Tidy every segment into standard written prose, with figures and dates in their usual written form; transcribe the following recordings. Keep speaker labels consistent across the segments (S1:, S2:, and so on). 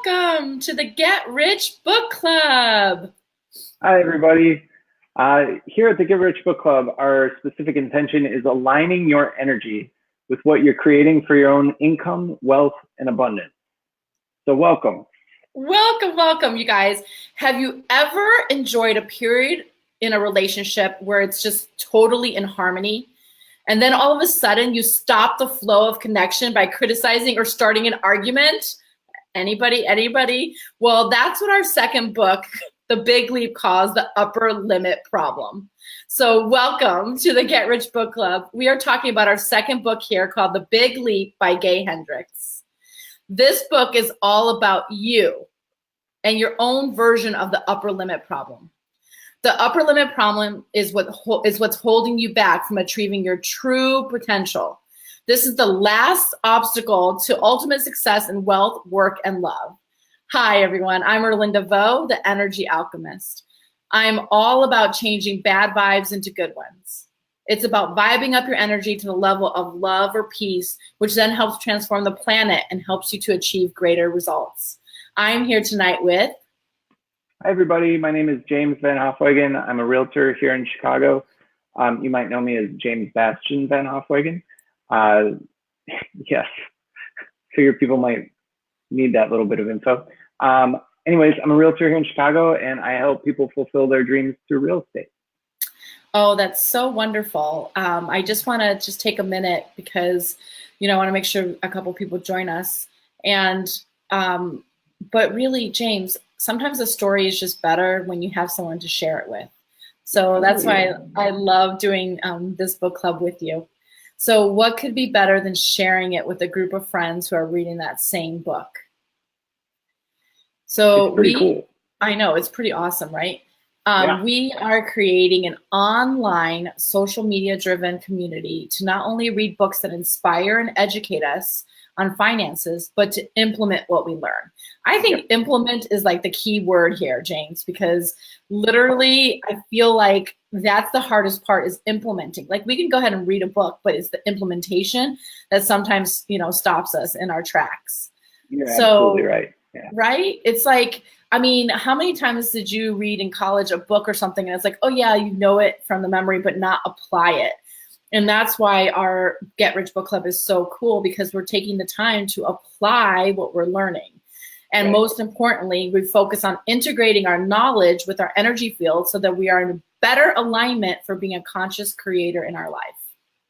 S1: Welcome to the Get Rich Book Club.
S2: Hi, everybody. Here at the Get Rich Book Club, our specific intention is aligning your energy with what you're creating for your own income, wealth, and abundance. So welcome.
S1: Welcome, you guys. Have you ever enjoyed a period in a relationship where it's just totally in harmony? And then all of a sudden you stop the flow of connection by criticizing or starting an argument? Anybody? Well, that's what our second book, The Big Leap, calls the upper limit problem. So welcome to the Get Rich Book Club. We are talking about our second book here called The Big Leap by Gay Hendricks. This book is all about you and your own version of the upper limit problem. The upper limit problem is what's holding you back from achieving your true potential. This is the last obstacle to ultimate success in wealth, work, and love. Hi, everyone. I'm Erlinda the Energy Alchemist. I'm all about changing bad vibes into good ones. It's about vibing up your energy to the level of love or peace, which then helps transform the planet and helps you to achieve greater results. I'm here tonight with...
S2: Hi, everybody. My name is James Van Hofwegen. I'm a realtor here in Chicago. You might know me as James Bastian Van Hofwegen. Yes, figure people might need that little bit of info. Anyways, I'm a realtor here in Chicago, and I help people fulfill their dreams through real estate.
S1: Oh, that's so wonderful. I just want to take a minute because, I want to make sure a couple people join us. And, but really, James, sometimes a story is just better when you have someone to share it with. So that's why I love doing this book club with you. So what could be better than sharing it with a group of friends who are reading that same book? So
S2: it's pretty cool.
S1: I know, it's pretty awesome, right?
S2: Yeah.
S1: We are creating an online social media driven community to not only read books that inspire and educate us on finances, but to implement what we learn. I think implement is like the key word here, James, because literally I feel like that's the hardest part, is implementing. Like, we can go ahead and read a book, but it's the implementation that sometimes, stops us in our tracks.
S2: You're absolutely right. Yeah.
S1: Right? It's like, how many times did you read in college a book or something and it's like, oh yeah, you know it from the memory, but not apply it? And that's why our Get Rich Book Club is so cool, because we're taking the time to apply what we're learning. And most importantly, we focus on integrating our knowledge with our energy field so that we are in better alignment for being a conscious creator in our life.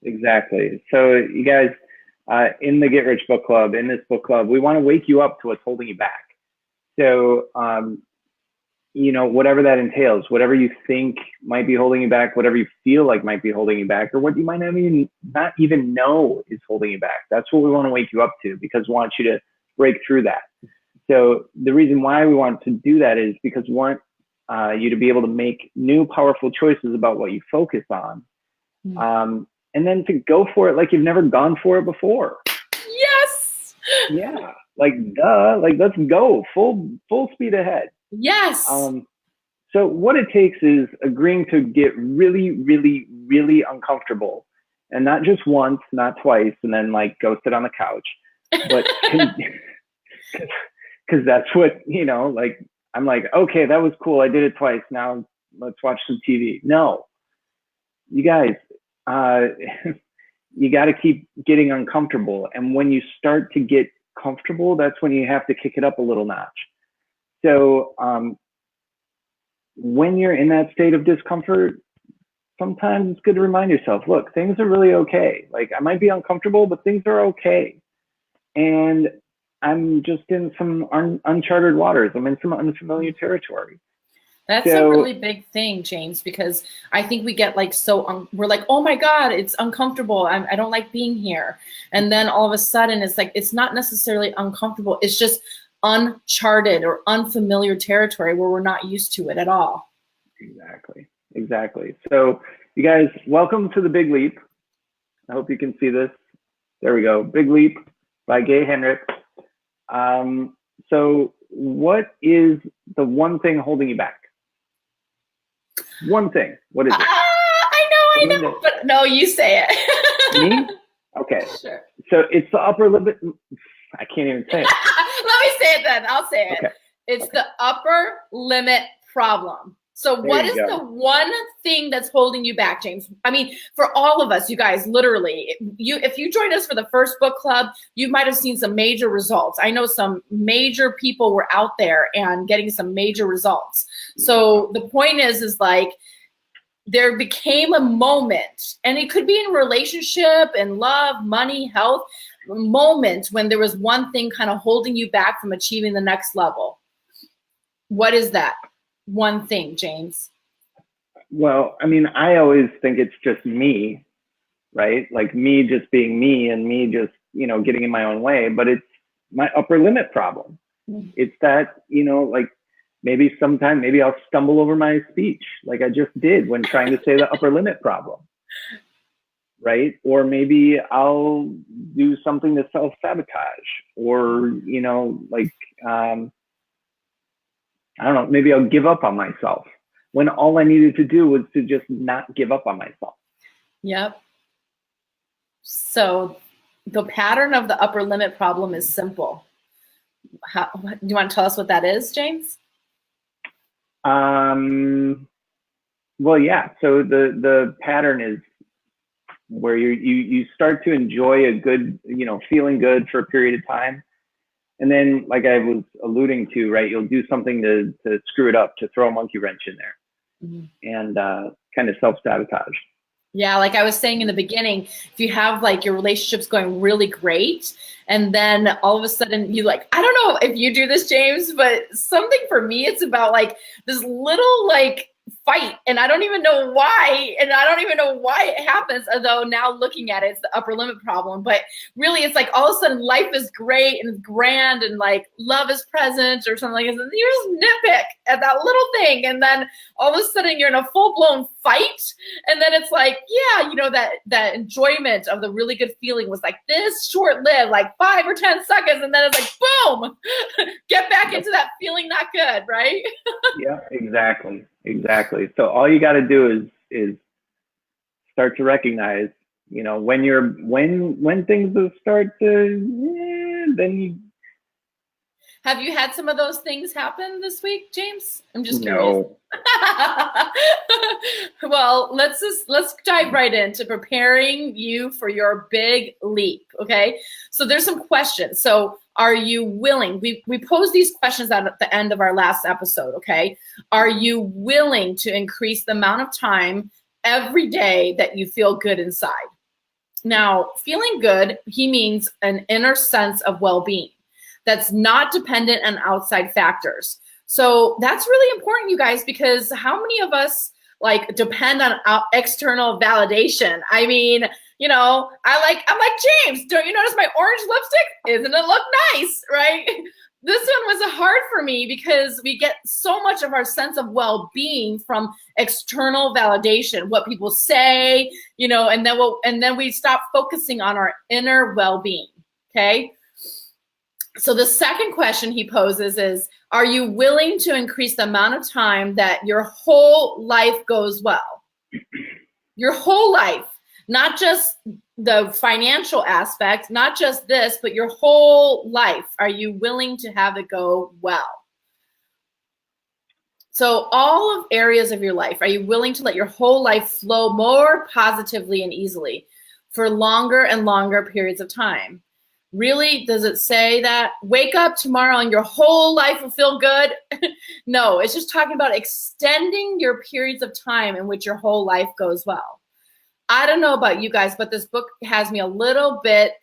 S2: Exactly. So you guys, in the Get Rich Book Club, in this book club, we want to wake you up to what's holding you back. So, whatever that entails, whatever you think might be holding you back, whatever you feel like might be holding you back, or what you might not even know is holding you back. That's what we want to wake you up to, because we want you to break through that. So the reason why we want to do that is because we want you to be able to make new, powerful choices about what you focus on. And then to go for it like you've never gone for it before.
S1: Yes.
S2: Yeah. Let's go full speed ahead.
S1: Yes.
S2: So what it takes is agreeing to get really, really, really uncomfortable, and not just once, not twice, and then go sit on the couch, but because that's what, I'm like, okay, that was cool. I did it twice. Now let's watch some TV. No, you guys, you got to keep getting uncomfortable. And when you start to get comfortable, that's when you have to kick it up a little notch. So when you're in that state of discomfort, sometimes it's good to remind yourself, look, things are really okay. Like, I might be uncomfortable, but things are okay. And I'm just in some uncharted waters. I'm in some unfamiliar territory.
S1: That's a really big thing, James, because I think we get we're like, oh my God, it's uncomfortable. I don't like being here. And then all of a sudden it's like, it's not necessarily uncomfortable. It's just uncharted or unfamiliar territory where we're not used to it at all.
S2: Exactly. So you guys, welcome to The Big Leap. I hope you can see this. There we go. Big Leap by Gay Hendricks. So what is the one thing holding you back? One thing. What is it?
S1: I know, but no, you say it.
S2: Me? Okay.
S1: Sure.
S2: So it's the upper limit. I can't even say it.
S1: Let me say it then. I'll say it.
S2: Okay.
S1: It's the upper limit problem. So what is the one thing that's holding you back, James? I mean, for all of us, you guys, literally, if you joined us for the first book club, you might have seen some major results. I know some major people were out there and getting some major results. So the point is like, there became a moment, and it could be in relationship and love, money, health, moment when there was one thing kind of holding you back from achieving the next level. What is that one thing, James?
S2: Well, I mean, I always think it's just me, right? Like me just being me and me just, getting in my own way, but it's my upper limit problem. Mm-hmm. It's that, like maybe I'll stumble over my speech like I just did when trying to say the upper limit problem, right? Or maybe I'll do something to self-sabotage, or, I don't know, maybe I'll give up on myself when all I needed to do was to just not give up on myself.
S1: Yep. So the pattern of the upper limit do is simple. Do you want to tell us what that is, James?
S2: Well, yeah. So the pattern is where you start to enjoy a good, feeling good for a period of time. And then, like I was alluding to, right, you'll do something to screw it up, to throw a monkey wrench in there, mm-hmm. and kind of self-sabotage.
S1: Yeah, like I was saying in the beginning, if you have like your relationship's going really great, and then all of a sudden you like, I don't know if you do this, James, but something for me, it's about like this little like fight, and I don't even know why, it happens, although now looking at it, it's the upper limit problem. But really, it's like all of a sudden life is great and grand and like love is present or something like that, and you just nitpick at that little thing, and then all of a sudden you're in a full-blown fight, and then it's like, yeah, that enjoyment of the really good feeling was like this short-lived, like 5 or 10 seconds, and then it's like boom, get back into that feeling not good, right?
S2: Yeah, exactly. So all you got to do is start to recognize, when things will start to, then you.
S1: Have you had some of those things happen this week, James? I'm just curious.
S2: No.
S1: Well, let's dive right into preparing you for your big leap. Okay. So there's some questions. So are you willing? We posed these questions at the end of our last episode. Okay. Are you willing to increase the amount of time every day that you feel good inside? Now, feeling good, he means an inner sense of well-being that's not dependent on outside factors. So that's really important, you guys, because how many of us like depend on external validation? I mean, I'm like, James, don't you notice my orange lipstick? Isn't it look nice, right? This one was hard for me because we get so much of our sense of well-being from external validation, what people say, and then we stop focusing on our inner well-being. Okay. So the second question he poses is, are you willing to increase the amount of time that your whole life goes well? Your whole life, not just the financial aspect, not just this, but your whole life. Are you willing to have it go well? So all of areas of your life, are you willing to let your whole life flow more positively and easily for longer and longer periods of time? Really, does it say that wake up tomorrow and your whole life will feel good? No, it's just talking about extending your periods of time in which your whole life goes well. I don't know about you guys, but this book has me a little bit,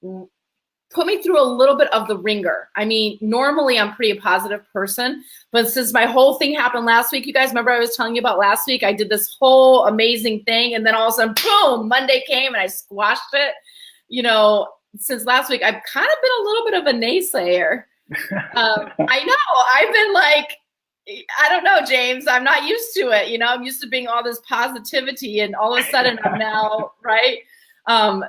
S1: put me through a little bit of the ringer. I mean, normally I'm pretty a positive person, but since my whole thing happened last week, you guys remember I was telling you about last week, I did this whole amazing thing, and then all of a sudden, boom, Monday came and I squashed it. Since last week, I've kind of been a little bit of a naysayer. I know, I've been like, I don't know, James, I'm not used to it. I'm used to being all this positivity, and all of a sudden I'm now, right?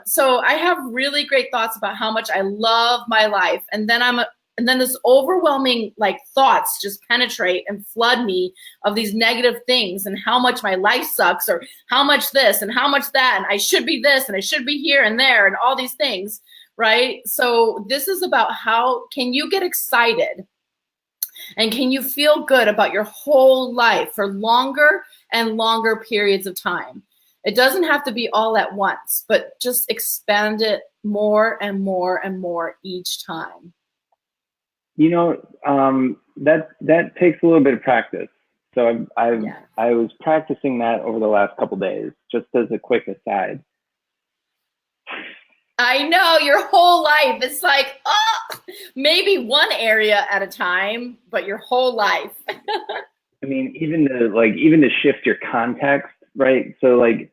S1: So I have really great thoughts about how much I love my life. And then this overwhelming like thoughts just penetrate and flood me of these negative things and how much my life sucks, or how much this and how much that, and I should be this and I should be here and there and all these things, right? So this is about how can you get excited and can you feel good about your whole life for longer and longer periods of time? It doesn't have to be all at once, but just expand it more and more and more each time.
S2: You know, that takes a little bit of practice. So I was practicing that over the last couple of days, just as a quick aside.
S1: I know your whole life. It's like, oh, maybe one area at a time, but your whole life.
S2: I mean, even to shift your context, right? So like,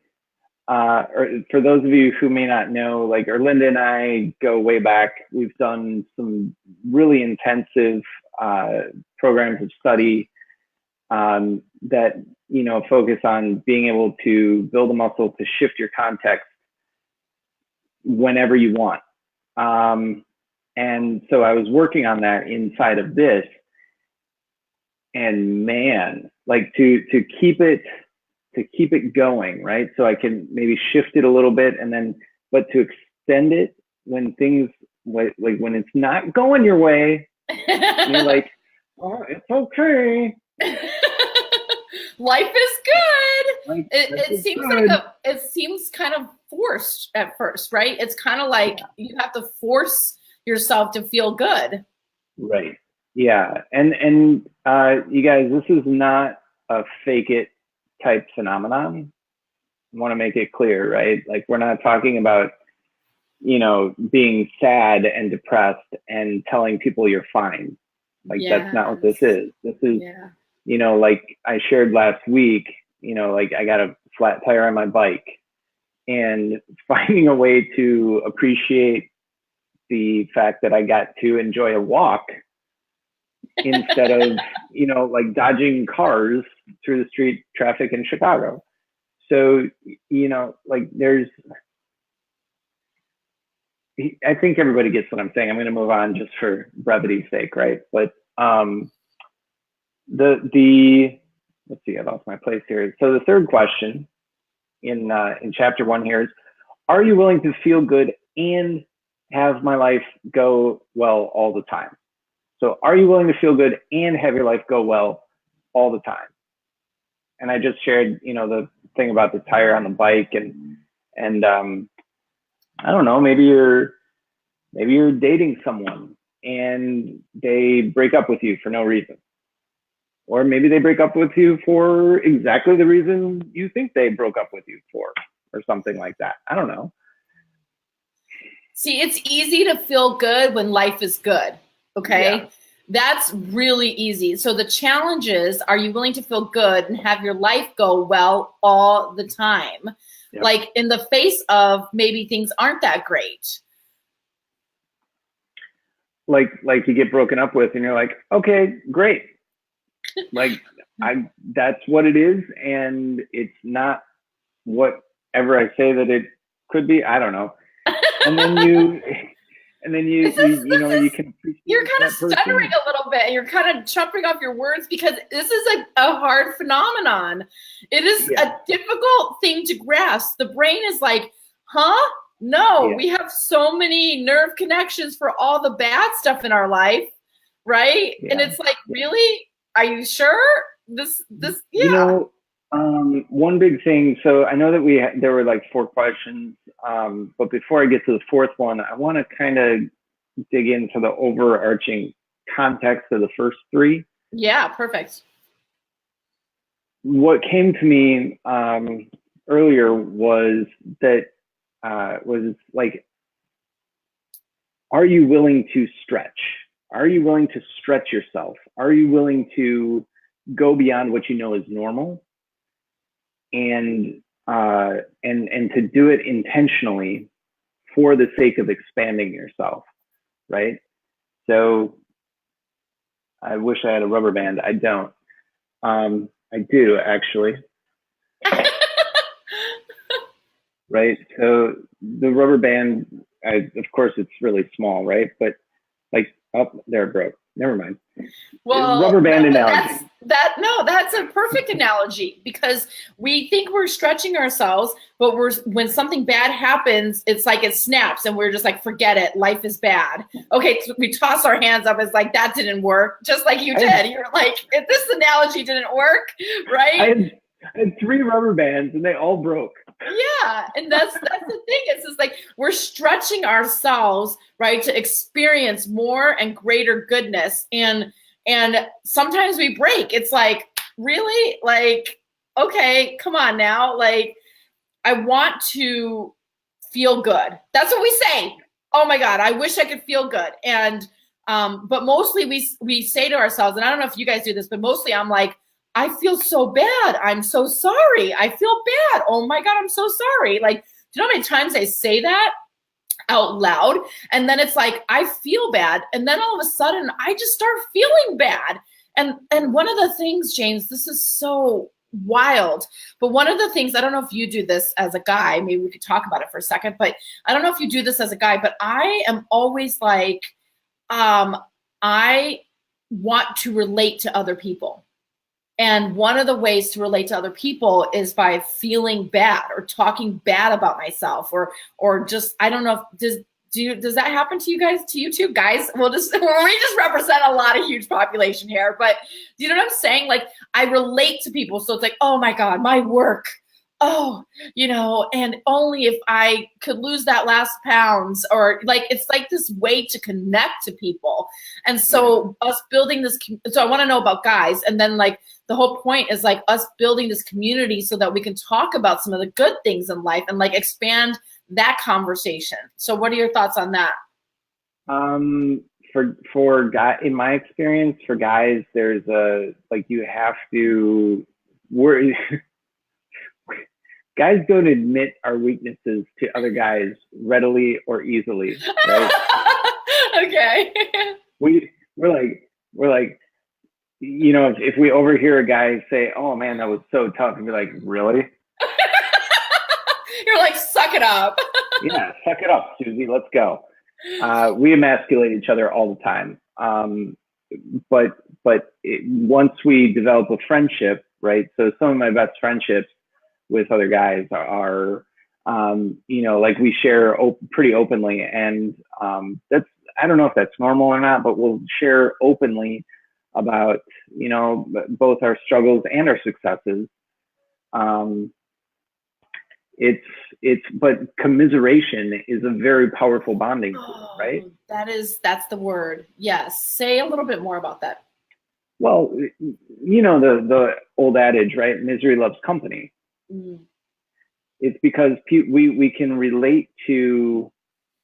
S2: or for those of you who may not know, like Erlinda and I go way back. We've done some really intensive programs of study that, you know, focus on being able to build a muscle to shift your context whenever you want. And so I was working on that inside of this, and man, like to keep it going, right? So I can maybe shift it a little bit, and then, but to extend it when things like when it's not going your way, you're like, oh, it's okay.
S1: Life is good.
S2: Like,
S1: It seems good. Like it seems kind of forced at first, right? It's kind of like you have to force yourself to feel good.
S2: Right. Yeah. And you guys, this is not a fake it type phenomenon. I want to make it clear, right? Like, we're not talking about, you know, being sad and depressed and telling people you're fine. Like, that's not what this is. This is, you know, like I shared last week, you know, like I got a flat tire on my bike, and finding a way to appreciate the fact that I got to enjoy a walk instead of, you know, like dodging cars through the street traffic in Chicago. So, you know, like I think everybody gets what I'm saying. I'm going to move on just for brevity's sake, right? But let's see, I lost my place here. So the third question in chapter 1 here is, are you willing to feel good and have my life go well all the time? So are you willing to feel good and have your life go well all the time? And I just shared, you know, the thing about the tire on the bike, and I don't know, maybe you're dating someone and they break up with you for no reason. Or maybe they break up with you for exactly the reason you think they broke up with you for, or something like that. I don't know.
S1: See, it's easy to feel good when life is good. Okay. Yeah. That's really easy. So the challenge is, are you willing to feel good and have your life go well all the time? Yep. Like in the face of maybe things aren't that great.
S2: Like you get broken up with and you're like, okay, great. Like that's what it is. And it's not whatever I say that it could be. I don't know. And then you can.
S1: You're kind of stuttering a little bit. You're kind of chopping off your words because this is a hard phenomenon. It is a difficult thing to grasp. The brain is like, huh? No, we have so many nerve connections for all the bad stuff in our life, right? Yeah. And it's like, really? Are you sure? This,
S2: You know, one big thing. So I know that there were like 4 questions, but before I get to the 4th one, I want to kind of dig into the overarching context of the first 3.
S1: Yeah, perfect.
S2: What came to me earlier was that was like, are you willing to stretch? Are you willing to stretch yourself? Are you willing to go beyond what you know is normal? And to do it intentionally for the sake of expanding yourself, right? So I wish I had a rubber band. I don't. I do, actually. Right? So the rubber band, of course, it's really small, right? But like, oh, there it broke. Never mind.
S1: Well,
S2: rubber band analogy.
S1: That's a perfect analogy, because we think we're stretching ourselves, but when something bad happens, it's like it snaps and we're just like, forget it, life is bad. Okay, so we toss our hands up. It's like, that didn't work, just like you did. You're like, if this analogy didn't work, right?
S2: I had 3 rubber bands and they all broke.
S1: Yeah, and that's the thing. It's just like we're stretching ourselves, right, to experience more and greater goodness, and sometimes we break. It's like, really, like, okay, come on now, like, I want to feel good. That's what we say. Oh my God, I wish I could feel good. And but mostly we say to ourselves, and I don't know if you guys do this, but mostly I'm like, I feel so bad. I'm so sorry. I feel bad. Oh my God, I'm so sorry. Like, do you know how many times I say that out loud? And then it's like, I feel bad. And then all of a sudden I just start feeling bad. And one of the things, James, this is so wild, but one of the things, I don't know if you do this as a guy, maybe we could talk about it for a second, but I don't know if you do this as a guy, but I am always like, I want to relate to other people. And one of the ways to relate to other people is by feeling bad or talking bad about myself, or just, I don't know if does that happen to you guys, to you two guys? We just represent a lot of huge population here, but do you know what I'm saying? Like, I relate to people. So it's like, oh my God, my work. Oh, and only if I could lose that last pounds, or like, it's like this way to connect to people. And so us building this, so I want to know about guys. And then like the whole point is like us building this community so that we can talk about some of the good things in life and like expand that conversation. So what are your thoughts on that?
S2: For guy, in my experience, for guys, there's you have to worry. Guys don't admit our weaknesses to other guys readily or easily, right?
S1: Okay.
S2: We're like, if we overhear a guy say, "Oh man, that was so tough," and be like, "Really?"
S1: You're like, suck it up.
S2: Yeah, suck it up, Susie. Let's go. We emasculate each other all the time. But once we develop a friendship, right? So some of my best friendships with other guys are, like we share pretty openly, and that's, I don't know if that's normal or not, but we'll share openly about, both our struggles and our successes. But commiseration is a very powerful bonding tool, right?
S1: That's the word. Yes. Say a little bit more about that.
S2: Well, the old adage, right? Misery loves company. Mm. It's because we can relate to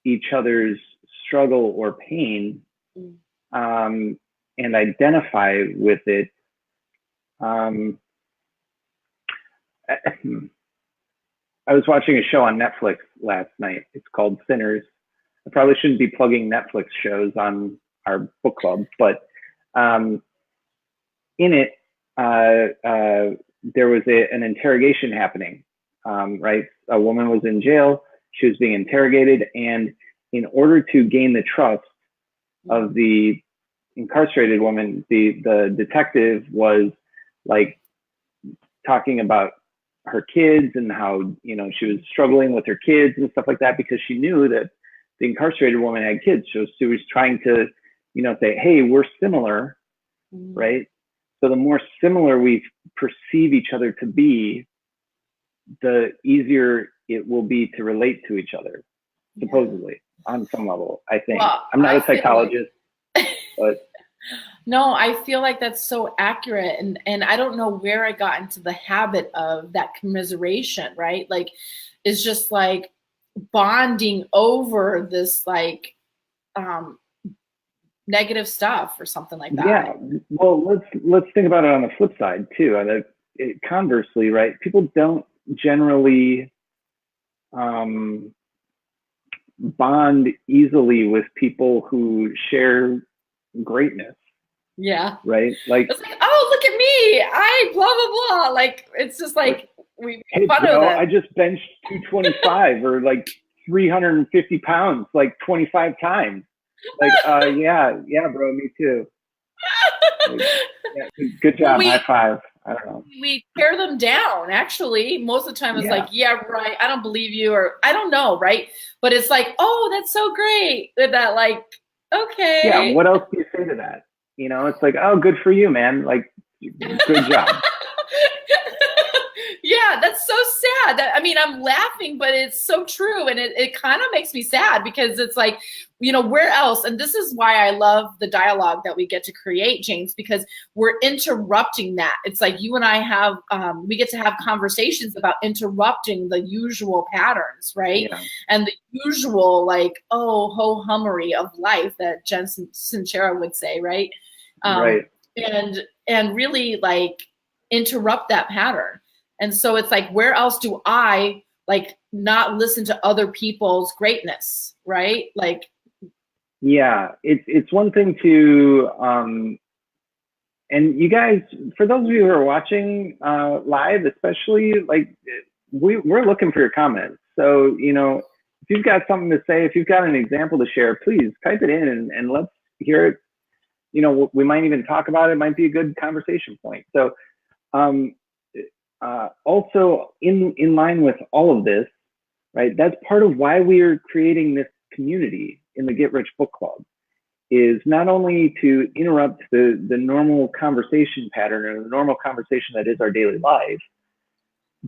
S2: each other's struggle or pain, and identify with it. I was watching a show on Netflix last night. It's called Sinners. I probably shouldn't be plugging Netflix shows on our book club, but in it, there was an interrogation happening, right? A woman was in jail. She was being interrogated. And in order to gain the trust of the incarcerated woman, the detective was like talking about her kids and how, she was struggling with her kids and stuff like that, because she knew that the incarcerated woman had kids. So she was trying to, say, hey, we're similar, right? So the more similar we perceive each other to be, the easier it will be to relate to each other, supposedly, on some level, I think. Well, I'm not a psychologist, but...
S1: No, I feel like that's so accurate. And I don't know where I got into the habit of that commiseration, right? Like, it's just like bonding over this like negative stuff or something like that.
S2: Yeah. Well, let's think about it on the flip side too. Conversely, right? People don't generally bond easily with people who share greatness.
S1: Yeah.
S2: Right. Like,
S1: it's like, oh, look at me. I blah, blah, blah. Like, it's just like, we
S2: hey,
S1: fun of it.
S2: I just benched 225 or like 350 pounds, like 25 times. Like, yeah, bro, me too. Like, yeah, good
S1: Well,
S2: job. High five. I don't know.
S1: we tear them down. Actually, most of the time it's
S2: Yeah.
S1: like, yeah, right. I don't believe you, or I don't know, right? But it's like, oh, that's so great. That like,
S2: Yeah.
S1: okay.
S2: What else do you say to that? You know, it's like, oh, good for you, man. Like, good job.
S1: Yeah, that's so sad. That, I mean, I'm laughing, but it's so true. And it kind of makes me sad because it's like, where else? And this is why I love the dialogue that we get to create, James, because we're interrupting that. It's like you and I have, we get to have conversations about interrupting the usual patterns, right?
S2: Yeah.
S1: And the usual, like, oh, ho-hummery of life that Jen Sincera would say, right?
S2: Right.
S1: And really like interrupt that pattern. And so it's like, where else do I like not listen to other people's greatness, right? Like,
S2: yeah, it's one thing to, and you guys, for those of you who are watching live, especially, like we're looking for your comments. So, if you've got something to say, if you've got an example to share, please type it in and let's hear it. We might even talk about it. It might be a good conversation point. So, also in line with all of this, right? That's part of why we are creating this community in the Get Rich Book Club, is not only to interrupt the normal conversation pattern or the normal conversation that is our daily life,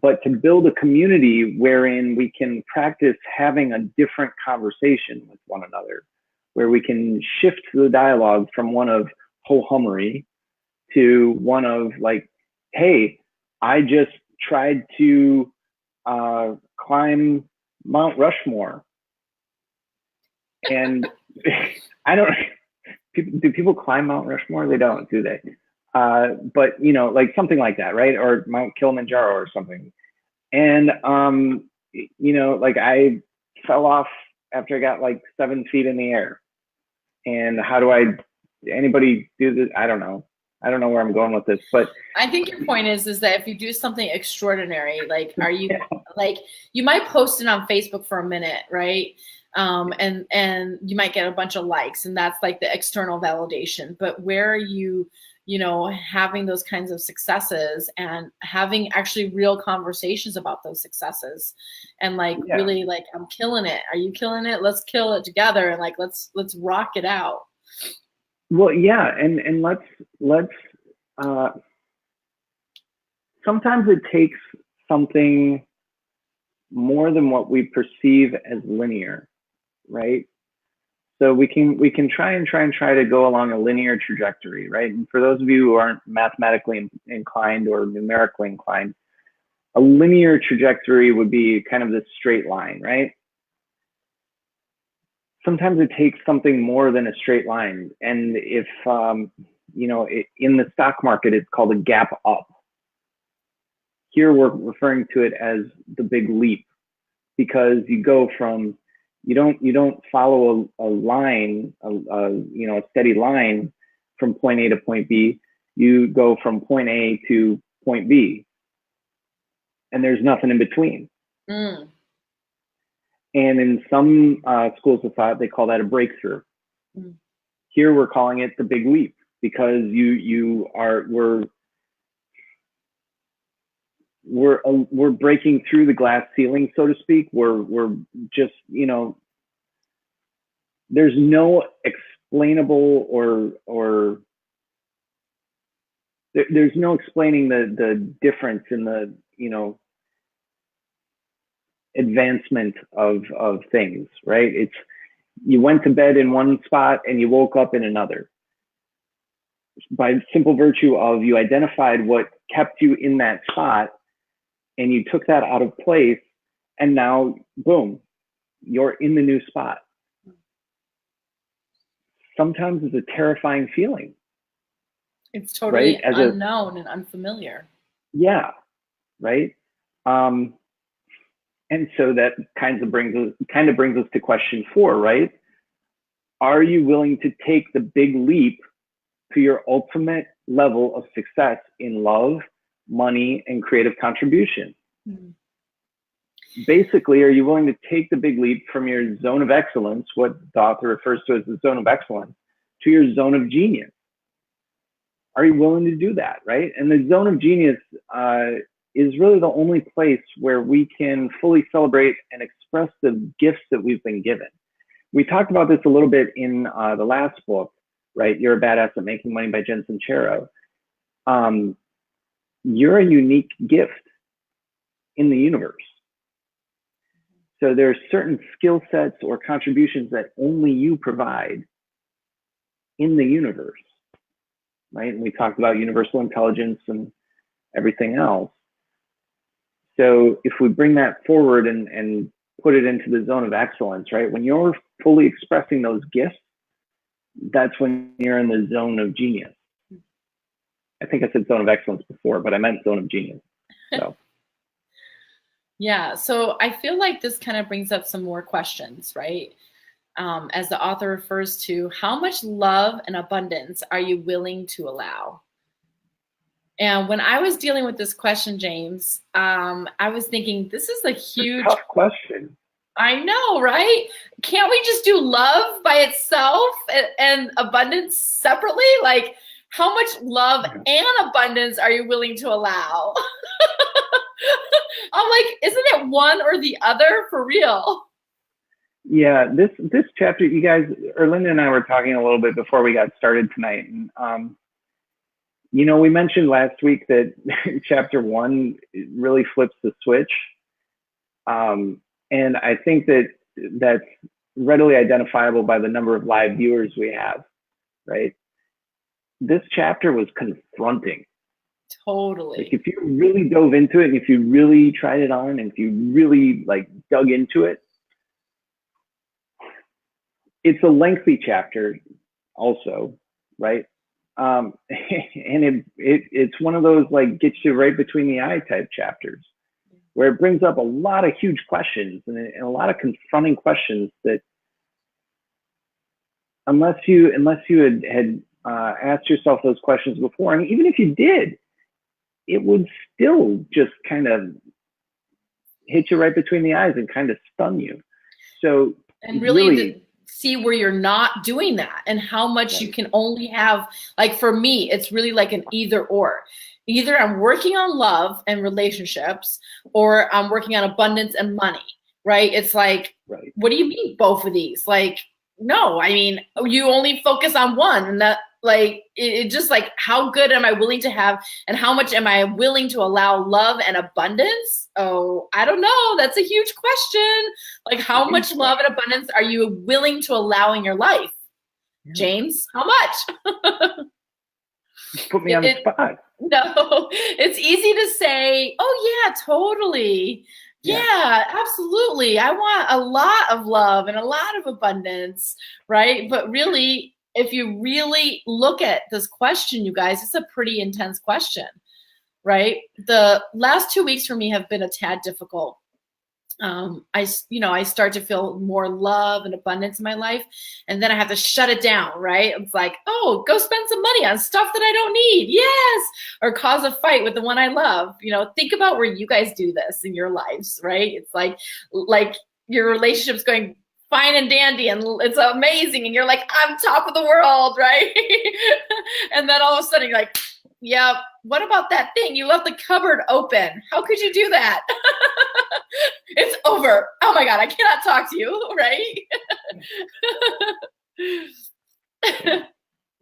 S2: but to build a community wherein we can practice having a different conversation with one another, where we can shift the dialogue from one of ho-hummery to one of like, hey, I just tried to climb Mount Rushmore. And I don't, do people climb Mount Rushmore? They don't, do they? But, like something like that, right? Or Mount Kilimanjaro or something. And, like I fell off after I got like 7 feet in the air. And how do anybody do this? I don't know. I don't know where I'm going with this, but
S1: I think your point is that if you do something extraordinary, like, are you like, you might post it on Facebook for a minute, right? And you might get a bunch of likes, and that's like the external validation. But where are you, having those kinds of successes and having actually real conversations about those successes, and like really like, I'm killing it. Are you killing it? Let's kill it together, and like let's rock it out.
S2: Well, yeah, and let's sometimes it takes something more than what we perceive as linear, right? So we can try to go along a linear trajectory, right? And for those of you who aren't mathematically inclined or numerically inclined, a linear trajectory would be kind of this straight line, right? Sometimes it takes something more than a straight line. And if, in the stock market, it's called a gap up. Here we're referring to it as the big leap, because you go from, you don't follow a line, a steady line from point A to point B. You go from point A to point B, and there's nothing in between.
S1: Mm.
S2: And in some schools of thought, they call that a breakthrough. Mm. Here we're calling it the big leap, because we're breaking through the glass ceiling, so to speak. We're just, there's no explainable or there's no explaining the difference in the, advancement of things, right? It's, you went to bed in one spot and you woke up in another, by simple virtue of you identified what kept you in that spot and you took that out of place, and now boom, you're in the new spot. Sometimes it's a terrifying feeling.
S1: It's totally right? Unknown and unfamiliar.
S2: Yeah, right. And so that kind of brings us to question 4, right? Are you willing to take the big leap to your ultimate level of success in love, money, and creative contribution? Mm-hmm. Basically, are you willing to take the big leap from your zone of excellence, what the author refers to as the zone of excellence, to your zone of genius? are you willing to do that, right? And the zone of genius is really the only place where we can fully celebrate and express the gifts that we've been given. We talked about this a little bit in the last book, right? You're a Badass at Making Money by Jen Sincero. You're a unique gift in the universe. So there are certain skill sets or contributions that only you provide in the universe, right? And we talked about universal intelligence and everything else. So if we bring that forward and put it into the zone of excellence, right? When you're fully expressing those gifts, that's when you're in the zone of genius. I think I said zone of excellence before, but I meant zone of genius. So.
S1: Yeah, so I feel like this kind of brings up some more questions, right? As the author refers to, how much love and abundance are you willing to allow? And when I was dealing with this question, James, I was thinking, this is a huge
S2: tough question.
S1: I know, right? Can't we just do love by itself and abundance separately? Like, how much love and abundance are you willing to allow? I'm like, isn't it one or the other for real?
S2: Yeah, this chapter, you guys, Erlinda and I were talking a little bit before we got started tonight. And, you know, we mentioned last week that chapter 1 really flips the switch. And I think that that's readily identifiable by the number of live viewers we have, right? This chapter was confronting.
S1: Totally.
S2: Like if you really dove into it and if you really tried it on and if you really like dug into it, it's a lengthy chapter also, right? And it's one of those like gets you right between the eye type chapters where it brings up a lot of huge questions and a lot of confronting questions that unless you had asked yourself those questions before, and even if you did, it would still just kind of hit you right between the eyes and kind of stun you. So
S1: and really see where you're not doing that and how much you can only have. Like for me, it's really like an either or. Either I'm working on love and relationships or I'm working on abundance and money, right? It's like, what do you mean both of these? Like, no, I mean, you only focus on one and that like, it just like, how good am I willing to have and how much am I willing to allow love and abundance? Oh, I don't know. That's a huge question. Like how much love and abundance are you willing to allow in your life? James, how much?
S2: Put me on the spot.
S1: No, it's easy to say, oh yeah, totally. Yeah, absolutely. I want a lot of love and a lot of abundance, right? But really, if you really look at this question, you guys, it's a pretty intense question, right? The last 2 weeks for me have been a tad difficult. I start to feel more love and abundance in my life, and then I have to shut it down, right? It's like, oh, go spend some money on stuff that I don't need. Yes. Or cause a fight with the one I love. You know, think about where you guys do this in your lives, right? It's like your relationship's going fine and dandy and it's amazing. And you're like, I'm top of the world, right? And then all of a sudden you're like, yeah, what about that thing? You left the cupboard open. How could you do that? It's over. Oh my God, I cannot talk to you, right?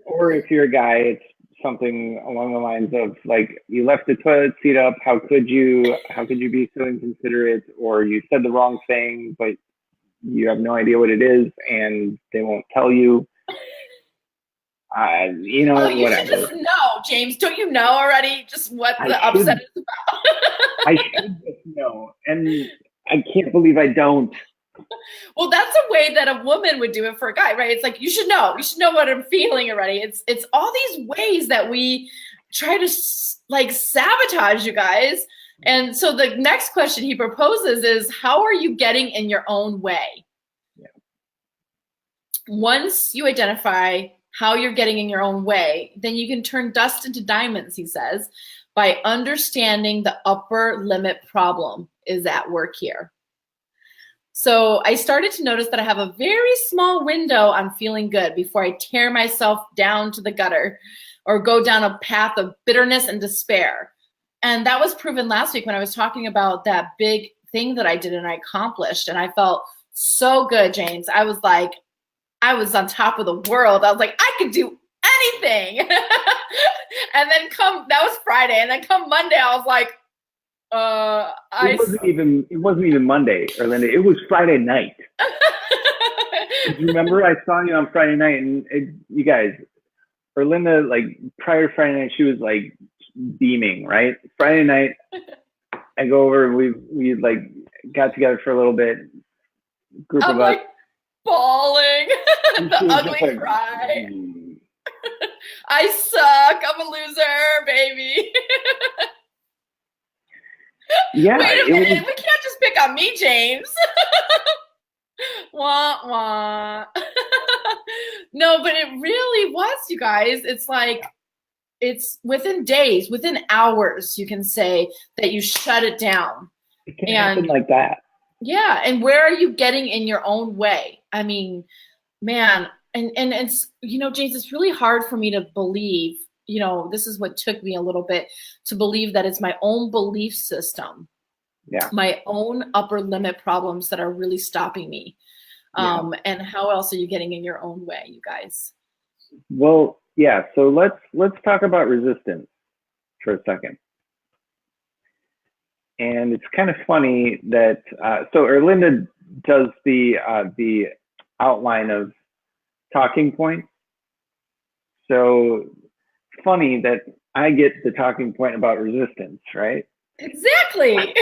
S2: Or if you're a guy, it's something along the lines of like, you left the toilet seat up. How could you be so inconsiderate? Or you said the wrong thing, but you have no idea what it is and they won't tell you. You whatever.
S1: Should just know, James. Don't you know already just what the upset is about?
S2: I should just know. And I can't believe I don't.
S1: Well, that's a way that a woman would do it for a guy, right? It's like, you should know what I'm feeling already. It's all these ways that we try to like sabotage you guys. And so the next question he proposes is, how are you getting in your own way? Yeah. Once you identify how you're getting in your own way, then you can turn dust into diamonds, he says, by understanding the upper limit problem is at work here. So I started to notice that I have a very small window on feeling good before I tear myself down to the gutter. or go down a path of bitterness and despair. And that was proven last week when I was talking about that big thing that I did and I accomplished. And I felt so good, James. I was like, I was on top of the world. I was like, I could do anything. And then that was Friday. And then come Monday, I was like,
S2: it wasn't even Monday, Erlinda. It was Friday night. Do you remember I saw you on Friday night, and you guys, Erlinda, like prior to Friday night, she was like beaming, right? Friday night, I go over, we like got together for a little bit, group of us.
S1: Like bawling, the ugly cry. I suck. I'm a loser, baby.
S2: Yeah.
S1: Wait a minute. We can't just pick on me, James. Wah, wah. No, but it really was, you guys. It's like, it's within days, within hours, you can say that you shut it down.
S2: It can happen like that.
S1: Yeah. And where are you getting in your own way? I mean, man, and it's, you know, James, it's really hard for me to believe, you know, this is what took me a little bit to believe that it's my own belief system.
S2: Yeah.
S1: My own upper limit problems that are really stopping me. And how else are you getting in your own way, you guys?
S2: Well, yeah. So let's talk about resistance for a second. And it's kind of funny that so Erlinda does the outline of talking points. So funny that I get the talking point about resistance, right?
S1: Exactly.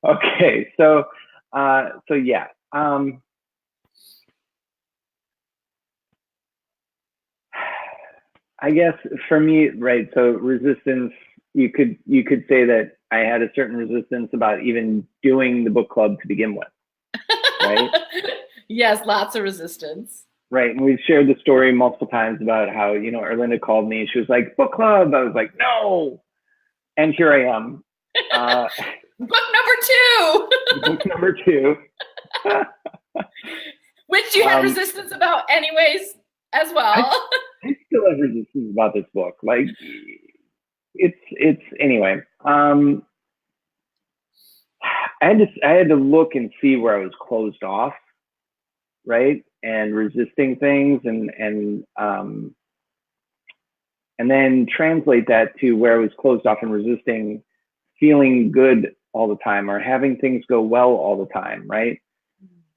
S2: Okay, so yeah. I guess for me, right, so resistance, you could say that I had a certain resistance about even doing the book club to begin with, right?
S1: Yes, lots of resistance.
S2: Right, and we've shared the story multiple times about how, you know, Erlinda called me, she was like, book club, I was like, no, and here I am.
S1: Book number 2.
S2: Book number 2.
S1: Which you had resistance about anyways as well.
S2: I still have resistance about this book. Like, it's anyway. I had to look and see where I was closed off, right, and resisting things, and then translate that to where I was closed off and resisting feeling good all the time or having things go well all the time, right?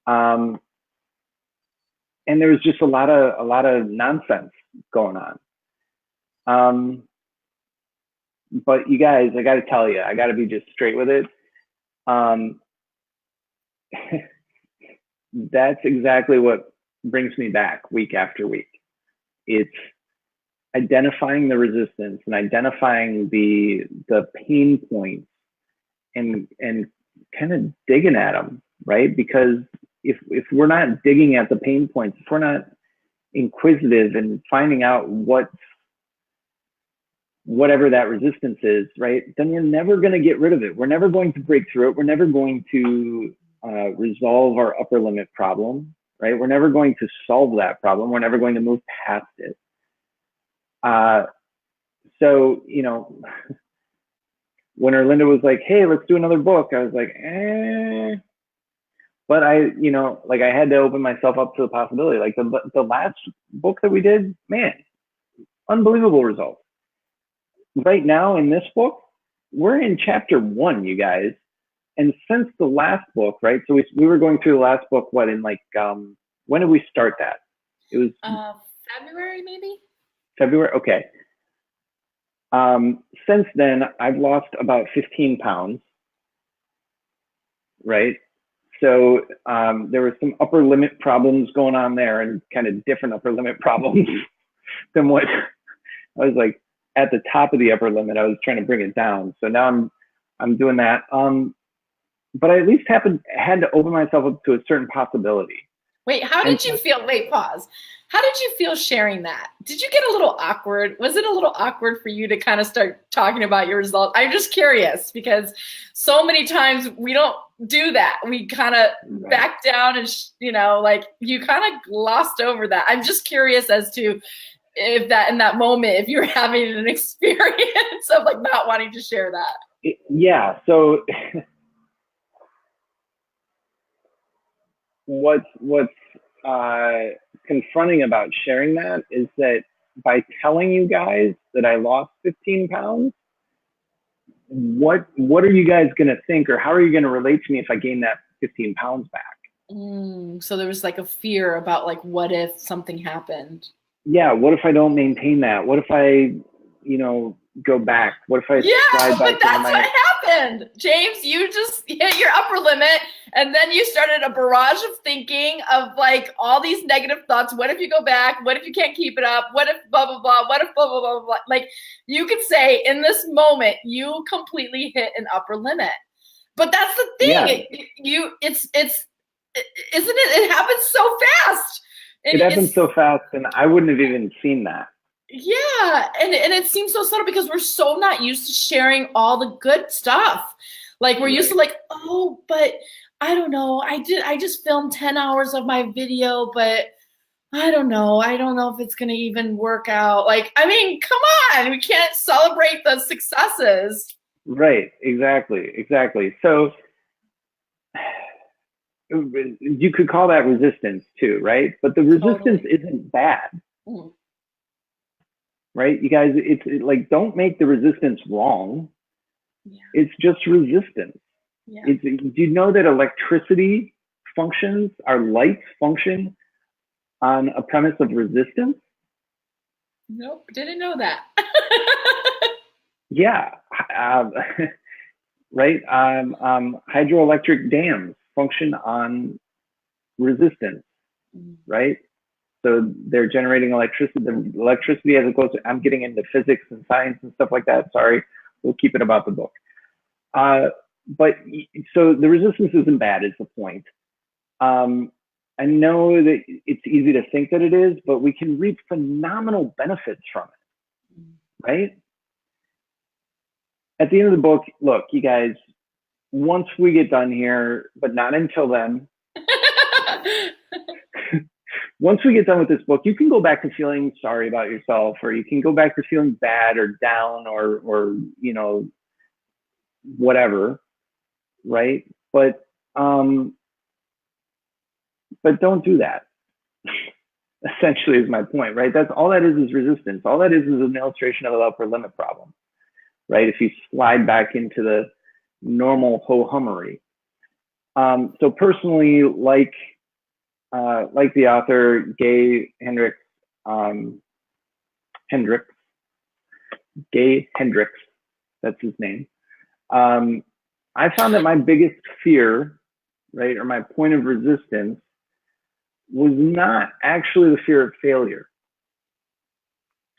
S2: And there was just a lot of nonsense going on. But you guys, I got to tell you, I got to be just straight with it. That's exactly what brings me back week after week. It's identifying the resistance and identifying the pain points and kind of digging at them, right? Because if we're not digging at the pain points, if we're not inquisitive and finding out whatever that resistance is, right, then we're never going to get rid of it. We're never going to break through it. We're never going to resolve our upper limit problem, right? We're never going to solve that problem. We're never going to move past it. So, you know, when Erlinda was like, hey, let's do another book, I was like, eh. But I, you know, like I had to open myself up to the possibility. Like the last book that we did, man, unbelievable results. Right now in this book, we're in chapter 1, you guys. And since the last book, right? So we were going through the last book, what, in like, when did we start that? It was
S1: February, maybe?
S2: February, okay. Since then, I've lost about 15 pounds, right? So there were some upper limit problems going on there, and kind of different upper limit problems than what I was like at the top of the upper limit. I was trying to bring it down. So now I'm doing that. But I at least had to open myself up to a certain possibility.
S1: Wait, how did you feel? Wait, pause. How did you feel sharing that? Did you get a little awkward? Was it a little awkward for you to kind of start talking about your results? I'm just curious because so many times we don't do that. We kind of back down and, you know, like you kind of glossed over that. I'm just curious as to, if that in that moment, if you're having an experience of like not wanting to share that.
S2: Yeah. So what's confronting about sharing that is that by telling you guys that I lost 15 pounds, what are you guys going to think, or how are you going to relate to me if I gain that 15 pounds back?
S1: So there was like a fear about like, what if something happened?
S2: Yeah. What if I don't maintain that? What if I, go back? What if I slide
S1: But
S2: back into
S1: that's
S2: my...
S1: what happened. James, you just hit your upper limit, and then you started a barrage of thinking of like all these negative thoughts. What if you go back? What if you can't keep it up? What if blah blah blah? What if blah blah blah blah? Like you could say in this moment you completely hit an upper limit. But that's the thing.
S2: Yeah.
S1: It's isn't it? It happens so fast.
S2: It happens so fast, and I wouldn't have even seen that.
S1: Yeah, and it seems so subtle because we're so not used to sharing all the good stuff. Like we're used to like, oh, but I don't know. I just filmed 10 hours of my video, but I don't know. I don't know if it's gonna even work out. Like, I mean, come on, we can't celebrate the successes.
S2: Right, exactly. So you could call that resistance too, right? But the resistance isn't bad. Right? You guys, it's like, don't make the resistance wrong. Yeah. It's just resistance. Yeah. Do you know that electricity functions, our lights function on a premise of resistance?
S1: Nope, didn't know that.
S2: Yeah. Right? Hydroelectric dams function on resistance, right? So they're generating electricity. The electricity as opposed to, I'm getting into physics and science and stuff like that. Sorry, we'll keep it about the book. But so the resistance isn't bad is the point. I know that it's easy to think that it is, but we can reap phenomenal benefits from it, right? At the end of the book, look, you guys, once we get done here, but not until then, once we get done with this book, you can go back to feeling sorry about yourself, or you can go back to feeling bad or down or whatever, right? But don't do that. Essentially is my point, right? That's all that is resistance. All that is an illustration of the upper limit problem, right? If you slide back into the normal ho-hummery. So personally, like the author Gay Hendricks, Gay Hendricks, that's his name. I found that my biggest fear, right, or my point of resistance was not actually the fear of failure.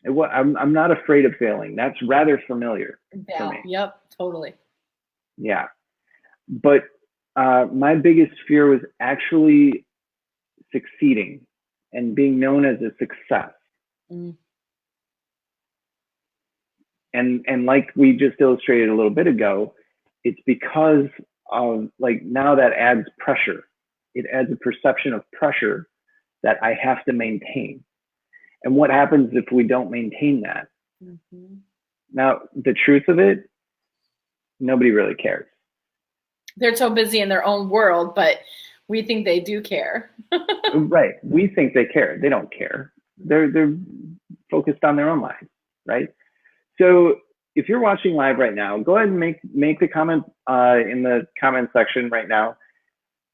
S2: I'm not afraid of failing. That's rather familiar for me.
S1: Yep, totally.
S2: Yeah. But my biggest fear was actually succeeding and being known as a success. And like we just illustrated a little bit ago, it's because of like now that adds pressure. It adds a perception of pressure that I have to maintain. And what happens if we don't maintain that? Now, the truth of it, nobody really cares.
S1: They're so busy in their own world, but we think they do care.
S2: Right. We think they care. They don't care. They're focused on their own lives, right? So if you're watching live right now, go ahead and make the comment in the comment section right now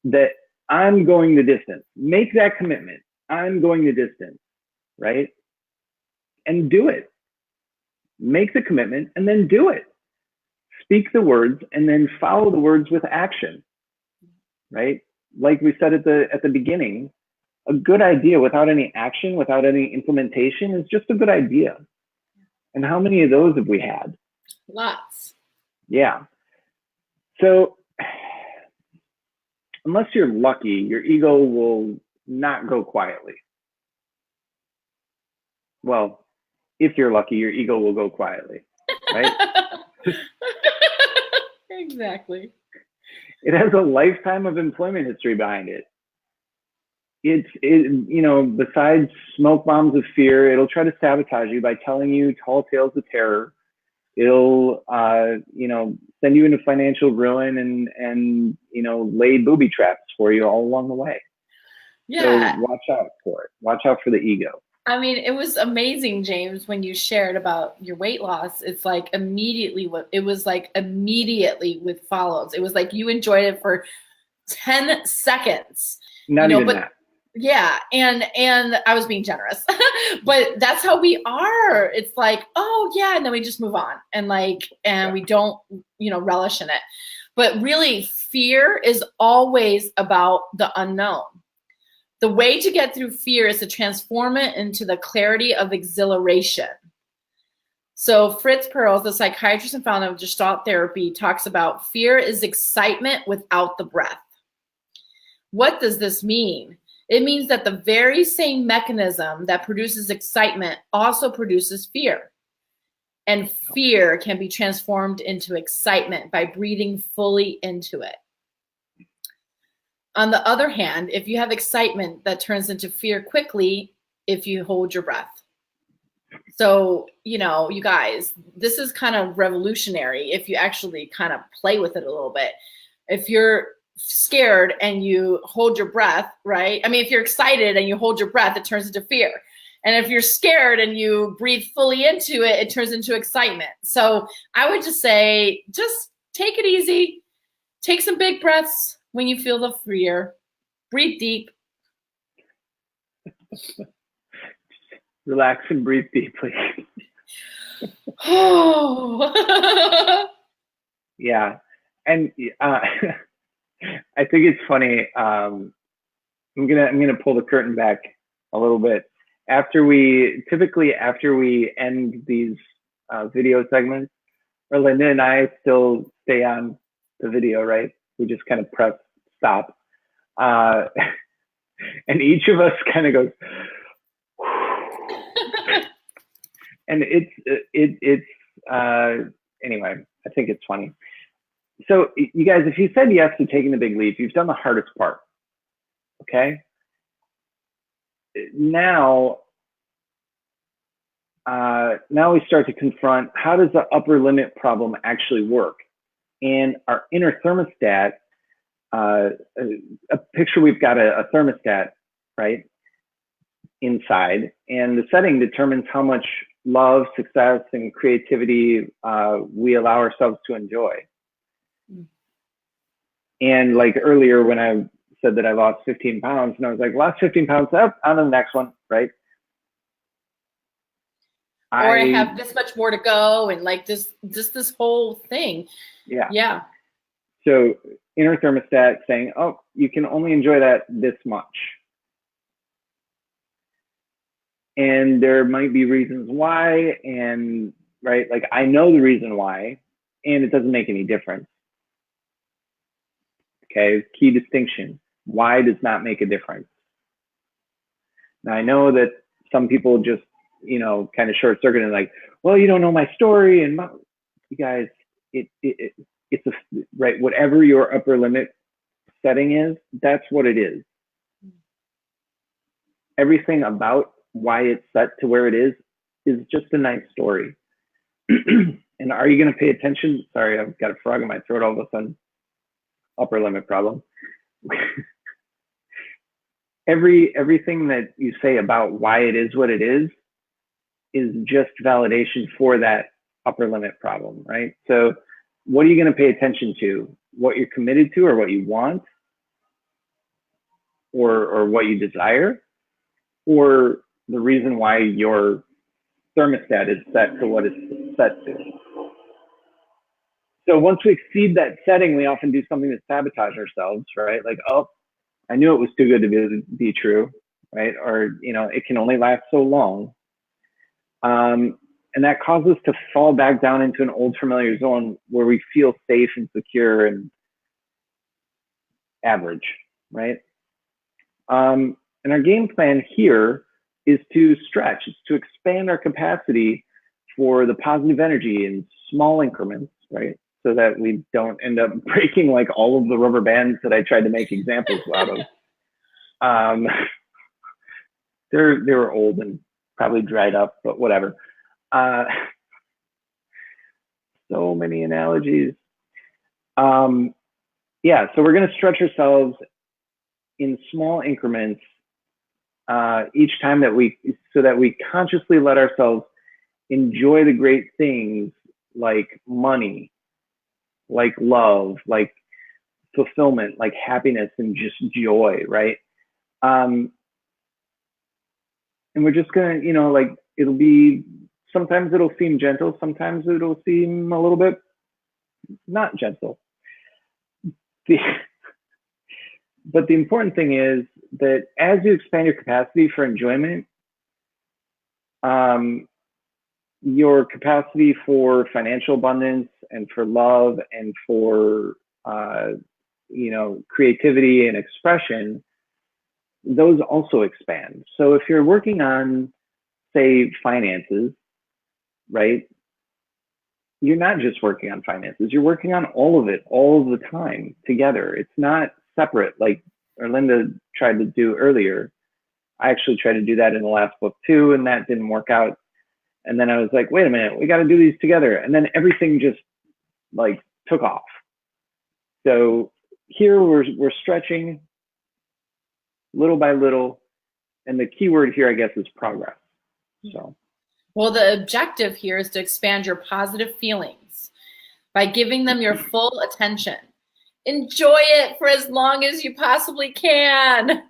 S2: that I'm going the distance. Make that commitment. I'm going the distance, right? And do it. Make the commitment and then do it. Speak the words and then follow the words with action, right? Like we said at the beginning, a good idea without any action, without any implementation is just a good idea. And how many of those have we had?
S1: Lots.
S2: Yeah. So unless you're lucky, your ego will not go quietly. Well, if you're lucky, your ego will go quietly, right?
S1: Exactly.
S2: It has a lifetime of employment history behind it. you know, besides smoke bombs of fear, it'll try to sabotage you by telling you tall tales of terror. It'll, you know, send you into financial ruin and, you know, lay booby traps for you all along the way.
S1: Yeah.
S2: So watch out for it. Watch out for the ego.
S1: I mean, it was amazing, James, when you shared about your weight loss. It's like immediately with follows. It was like you enjoyed it for 10 seconds.
S2: Not
S1: you know,
S2: even
S1: but
S2: that.
S1: yeah, and I was being generous. But that's how we are. It's like, oh yeah, and then we just move on and we don't, you know, relish in it. But really, fear is always about the unknown. The way to get through fear is to transform it into the clarity of exhilaration. So Fritz Perls, the psychiatrist and founder of Gestalt therapy, talks about fear is excitement without the breath. What does this mean? It means that the very same mechanism that produces excitement also produces fear. And fear can be transformed into excitement by breathing fully into it. On the other hand, if you have excitement, that turns into fear quickly if you hold your breath. So, you know, you guys, this is kind of revolutionary if you actually kind of play with it a little bit. If you're scared and you hold your breath, right? I mean, if you're excited and you hold your breath, it turns into fear. And if you're scared and you breathe fully into it, it turns into excitement. So I would just say, just take it easy. Take some big breaths when you feel the fear. Breathe deep.
S2: Relax and breathe deeply.
S1: Oh.
S2: Yeah. And I think it's funny. I'm gonna pull the curtain back a little bit. Typically after we end these video segments, Erlinda and I still stay on the video, right? We just kind of press stop, and each of us kind of goes, and it's anyway. I think it's funny. So you guys, if you said yes to taking the big leap, you've done the hardest part. Okay. Now we start to confront, how does the upper limit problem actually work? And our inner thermostat, a picture, we've got a thermostat, right, inside, and the setting determines how much love, success, and creativity we allow ourselves to enjoy. And like earlier when I said that I lost 15 pounds, and I was like, lost 15 pounds, up, on to the next one, right?
S1: Or I have this much more to go, and like this whole thing.
S2: Yeah.
S1: Yeah.
S2: So inner thermostat saying, oh, you can only enjoy that this much. And there might be reasons why, and right, like I know the reason why, and it doesn't make any difference. Okay, key distinction. Why does not make a difference. Now I know that some people just, you know, kind of short circuit and like, well, you don't know my story, and you guys, it's a right, whatever your upper limit setting is, that's what it is. Everything about why it's set to where it is just a nice story. And are you going to pay attention? Sorry, I've got a frog in my throat all of a sudden. Upper limit problem. Everything that you say about why it is what it is just validation for that upper limit problem, right? So what are you going to pay attention to? What you're committed to, or what you want, or what you desire, or the reason why your thermostat is set to what it's set to. So once we exceed that setting, we often do something to sabotage ourselves, right? Like, oh, I knew it was too good to be true, right? Or, you know, it can only last so long. And that causes us to fall back down into an old familiar zone where we feel safe and secure and average, right? And our game plan here is to stretch, it's to expand our capacity for the positive energy in small increments, right? So that we don't end up breaking like all of the rubber bands that I tried to make examples out of. Um, they were old and probably dried up, but whatever. Uh, so many analogies. Yeah, so we're going to stretch ourselves in small increments each time so that we consciously let ourselves enjoy the great things like money, like love, like fulfillment, like happiness and just joy, right? And we're just gonna, like sometimes it'll seem gentle, sometimes it'll seem a little bit not gentle. But the important thing is that as you expand your capacity for enjoyment, your capacity for financial abundance and for love and for creativity and expression, those also expand. So if you're working on, say, finances, right? You're not just working on finances, you're working on all of it all of the time together. It's not separate like Erlinda tried to do earlier. I actually tried to do that in the last book too, and that didn't work out. And then I was like, wait a minute, we got to do these together. And then everything just like took off. So here we're stretching little by little. And the key word here, I guess, is progress. So.
S1: Well, the objective here is to expand your positive feelings by giving them your full attention. Enjoy it for as long as you possibly can.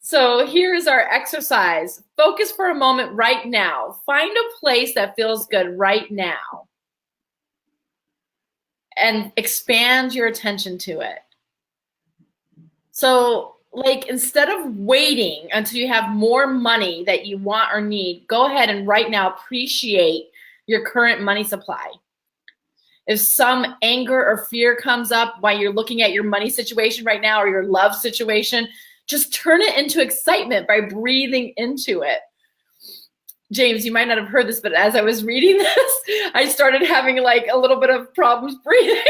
S1: So here's our exercise. Focus for a moment right now. Find a place that feels good right now and expand your attention to it. So like instead of waiting until you have more money that you want or need, go ahead and right now appreciate your current money supply. If some anger or fear comes up while you're looking at your money situation right now or your love situation, just turn it into excitement by breathing into it. James, you might not have heard this, but as I was reading this, I started having like a little bit of problems breathing.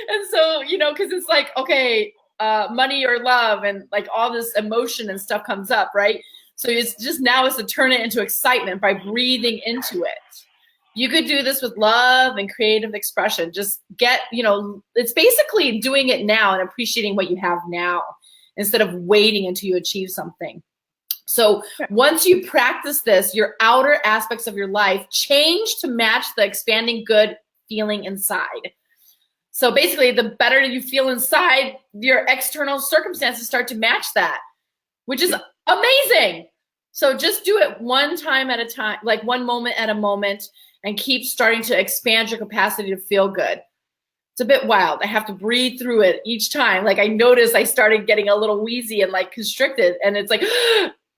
S1: And so, because it's like, okay, money or love and like all this emotion and stuff comes up, right? So it's to turn it into excitement by breathing into it. You could do this with love and creative expression. Just it's basically doing it now and appreciating what you have now instead of waiting until you achieve something. So once you practice this, your outer aspects of your life change to match the expanding good feeling inside. So basically, the better you feel inside, your external circumstances start to match that, which is amazing. So just do it one time at a time, like one moment at a moment, and keep starting to expand your capacity to feel good. It's a bit wild. I have to breathe through it each time. Like I noticed I started getting a little wheezy and like constricted, and it's like,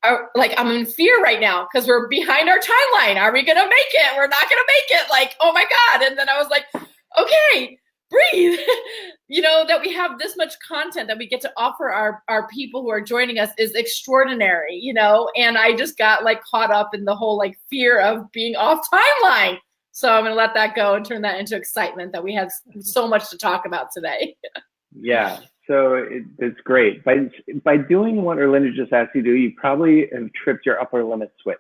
S1: I'm in fear right now because we're behind our timeline. Are we going to make it? We're not going to make it. Like, oh my God. And then I was like, okay, breathe. That we have this much content that we get to offer our people who are joining us is extraordinary, and I just got like caught up in the whole like fear of being off timeline. So I'm going to let that go and turn that into excitement that we have so much to talk about today.
S2: Yeah. So it's great. By doing what Erlinda just asked you to do, you probably have tripped your upper limit switch.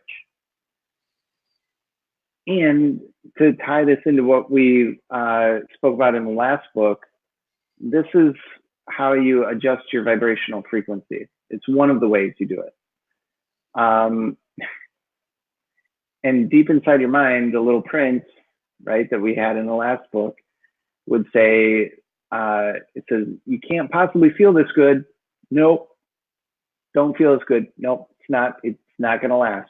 S2: And to tie this into what we spoke about in the last book, this is how you adjust your vibrational frequency. It's one of the ways you do it. And deep inside your mind, the little prince, right, that we had in the last book would say, it says, you can't possibly feel this good. Nope. Don't feel this good. Nope. It's not going to last.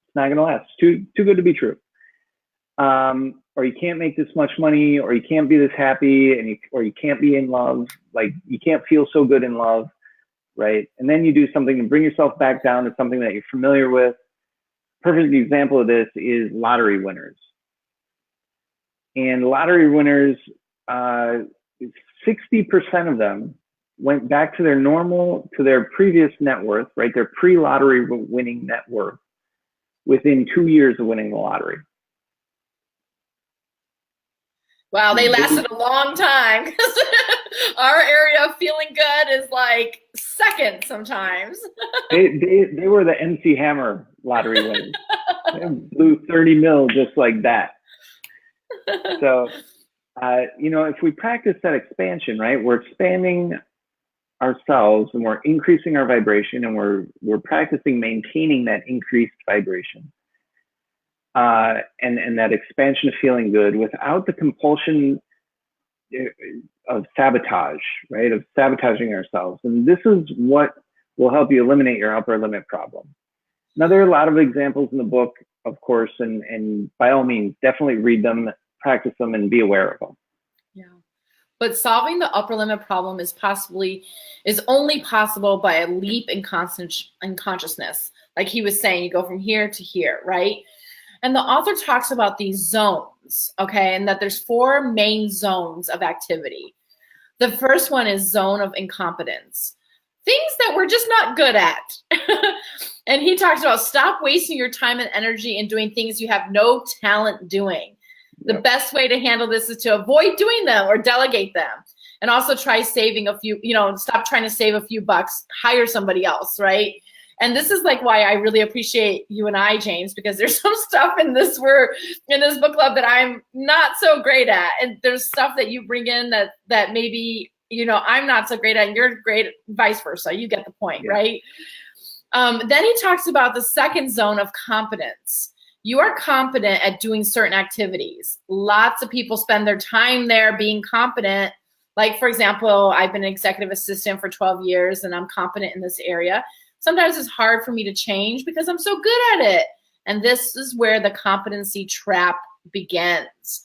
S2: It's not going to last. It's too good to be true. Or you can't make this much money, or you can't be this happy, or you can't be in love. Like you can't feel so good in love. Right. And then you do something to bring yourself back down to something that you're familiar with. Perfect example of this is lottery winners. And lottery winners, 60% of them went back to their previous net worth, right? Their pre-lottery winning net worth within 2 years of winning the lottery.
S1: Wow, they lasted a long time. Our area of feeling good is like second sometimes.
S2: They were the MC Hammer lottery winners. They blew 30 mil just like that. So, if we practice that expansion, right, we're expanding ourselves and we're increasing our vibration, and we're practicing maintaining that increased vibration. And that expansion of feeling good without the compulsion of sabotage, right? Of sabotaging ourselves. And this is what will help you eliminate your upper limit problem. Now, there are a lot of examples in the book, of course, and by all means, definitely read them, practice them, and be aware of them.
S1: Yeah. But solving the upper limit problem is only possible by a leap in consciousness. Like he was saying, you go from here to here, right? And the author talks about these zones, okay, and that there's 4 main zones of activity. The first one is zone of incompetence, things that we're just not good at. And he talks about stop wasting your time and energy in doing things you have no talent doing. The best way to handle this is to avoid doing them or delegate them. And also try saving a few, stop trying to save a few bucks, hire somebody else, right? And this is like why I really appreciate you and I, James, because there's some stuff in this book club that I'm not so great at. And there's stuff that you bring in that maybe, I'm not so great at and you're great, vice versa. You get the point, right? Then he talks about the second zone of competence. You are competent at doing certain activities. Lots of people spend their time there being competent. Like, for example, I've been an executive assistant for 12 years and I'm competent in this area. Sometimes it's hard for me to change because I'm so good at it. And this is where the competency trap begins.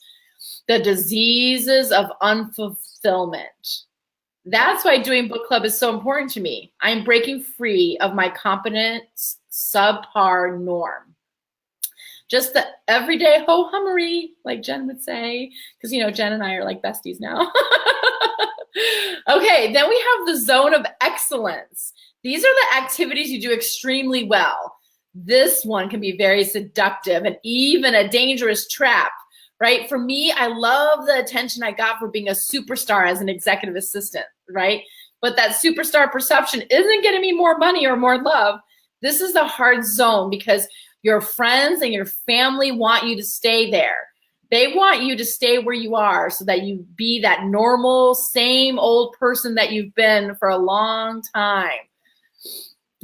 S1: The diseases of unfulfillment. That's why doing book club is so important to me. I'm breaking free of my competence subpar norm. Just the everyday ho-hummery, like Jen would say, because, Jen and I are like besties now. Okay, then we have the zone of excellence. These are the activities you do extremely well. This one can be very seductive and even a dangerous trap, right? For me, I love the attention I got for being a superstar as an executive assistant, right? But that superstar perception isn't getting me more money or more love. This is a hard zone because your friends and your family want you to stay there. They want you to stay where you are so that you be that normal, same old person that you've been for a long time.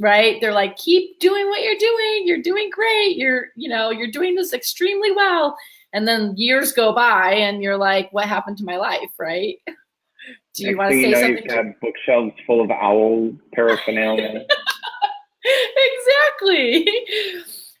S1: Right? They're like, keep doing what you're doing. You're doing great. You're doing this extremely well. And then years go by and you're like, what happened to my life? Right? Do you want to say something?
S2: You have bookshelves full of owl paraphernalia.
S1: Exactly.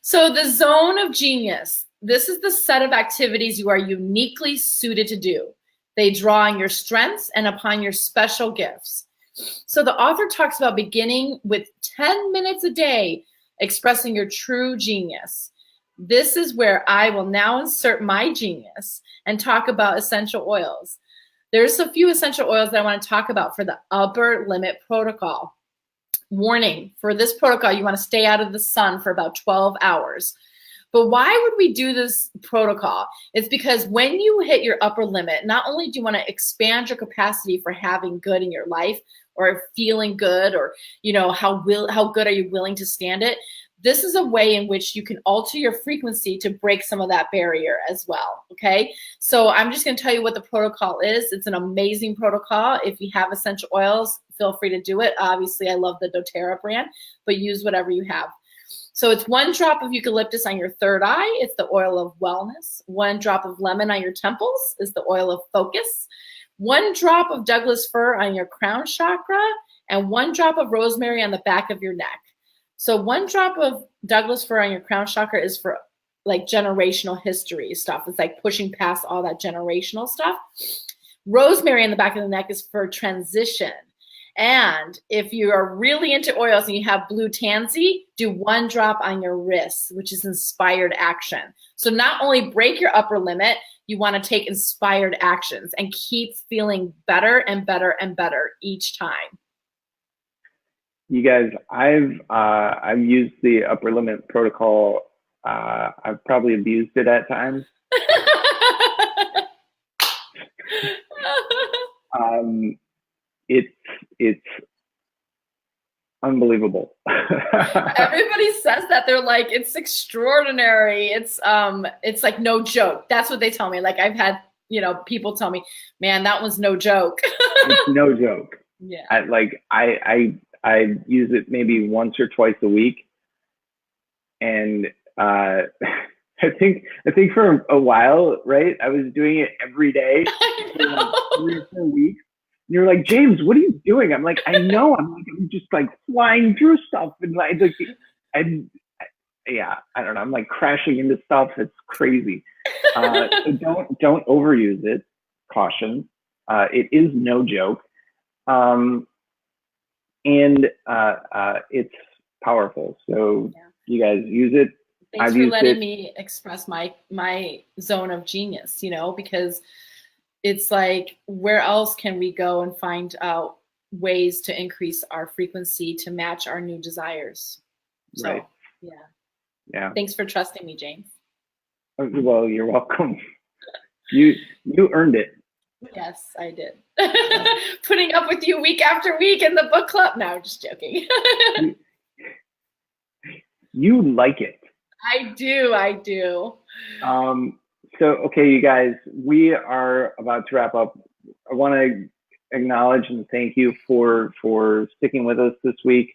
S1: So the zone of genius, this is the set of activities you are uniquely suited to do. They draw on your strengths and upon your special gifts. So the author talks about beginning with 10 minutes a day, expressing your true genius. This is where I will now insert my genius and talk about essential oils. There's a few essential oils that I want to talk about for the upper limit protocol. Warning, for this protocol, you want to stay out of the sun for about 12 hours. But why would we do this protocol? It's because when you hit your upper limit, not only do you want to expand your capacity for having good in your life or feeling good, or how good are you willing to stand it? This is a way in which you can alter your frequency to break some of that barrier as well, okay? So I'm just going to tell you what the protocol is. It's an amazing protocol. If you have essential oils, feel free to do it. Obviously, I love the doTERRA brand, but use whatever you have. So it's 1 drop of eucalyptus on your third eye. It's the oil of wellness. 1 drop of lemon on your temples is the oil of focus. 1 drop of Douglas fir on your crown chakra, and 1 drop of rosemary on the back of your neck. So 1 drop of Douglas fir on your crown chakra is for like generational history stuff. It's like pushing past all that generational stuff. Rosemary on the back of the neck is for transition. And if you are really into oils and you have blue tansy, do 1 drop on your wrists, which is inspired action. So not only break your upper limit, you want to take inspired actions and keep feeling better and better and better each time.
S2: You guys, I've used the upper limit protocol. I've probably abused it at times. it's unbelievable.
S1: Everybody says that. They're like, it's extraordinary. It's like no joke. That's what they tell me. Like I've had, people tell me, man, that was no joke.
S2: It's no joke.
S1: Yeah.
S2: I use it maybe once or twice a week. And I think for a while, right, I was doing it every day for like 3 or 4 weeks. And you're like, James, what are you doing? I'm like, I know. I'm just like flying through stuff, and yeah, I don't know. I'm like crashing into stuff. It's crazy. So don't overuse it. Caution. It is no joke. And it's powerful. So you guys use it.
S1: Thanks for letting me express my zone of genius, because it's like, where else can we go and find out ways to increase our frequency to match our new desires? So,
S2: right. Yeah.
S1: Thanks for trusting me, James.
S2: Well, you're welcome. You earned it.
S1: Yes, I did. Putting up with you week after week in the book club. No, just joking.
S2: You like it.
S1: I do.
S2: So, okay, you guys, we are about to wrap up. I want to acknowledge and thank you for sticking with us this week,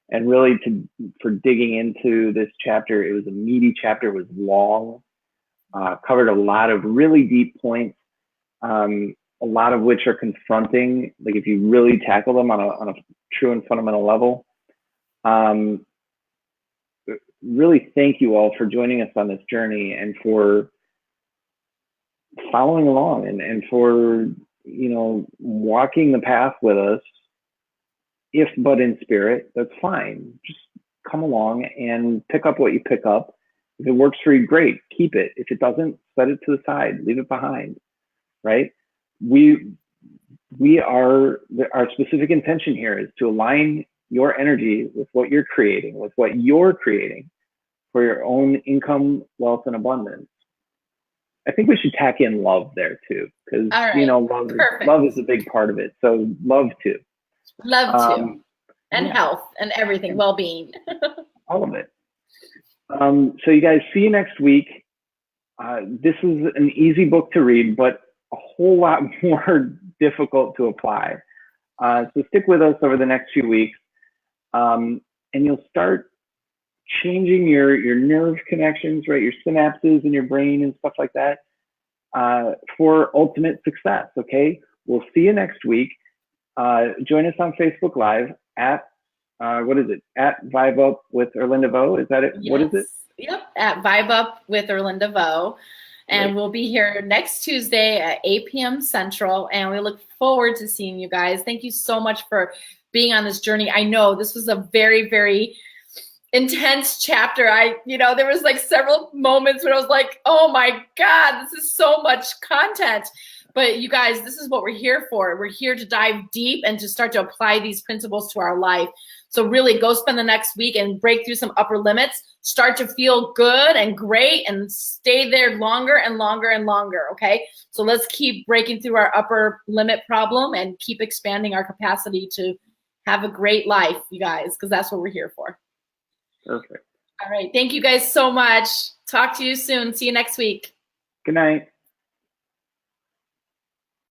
S2: and really for digging into this chapter. It was a meaty chapter. It was long, covered a lot of really deep points, a lot of which are confronting, like if you really tackle them on a true and fundamental level. Really thank you all for joining us on this journey, and for following along, and for walking the path with us, if but in spirit. That's fine. Just come along and pick up what you pick up. If it works for you, great, keep it. If it doesn't, set it to the side, leave it behind. Right? Our specific intention here is to align your energy with what you're creating, for your own income, wealth, and abundance. I think we should tack in love there too, because love is a big part of it. So love too.
S1: And health and everything, well-being.
S2: All of it. So you guys, see you next week. This is an easy book to read, but a whole lot more difficult to apply. So stick with us over the next few weeks, and you'll start changing your nerve connections, right? Your synapses in your brain and stuff like that, for ultimate success. Okay. We'll see you next week. Join us on Facebook Live at, what is it? At Vibe Up with Erlinda Vo. Is that it?
S1: Yes.
S2: What is it?
S1: Yep. At Vibe Up with Erlinda Vo. And
S2: Right.
S1: We'll be here next Tuesday at 8 p.m. Central. And we look forward to seeing you guys. Thank you so much for being on this journey. I know this was a very, very intense chapter. There was like several moments when I was like, oh my God, this is so much content. But you guys, this is what we're here for. We're here to dive deep and to start to apply these principles to our life. So really go spend the next week and break through some upper limits, start to feel good and great, and stay there longer and longer and longer, okay? So let's keep breaking through our upper limit problem and keep expanding our capacity to have a great life, you guys, because that's what we're here for.
S2: Perfect.
S1: All right. Thank you guys so much. Talk to you soon. See you next week.
S2: Good night.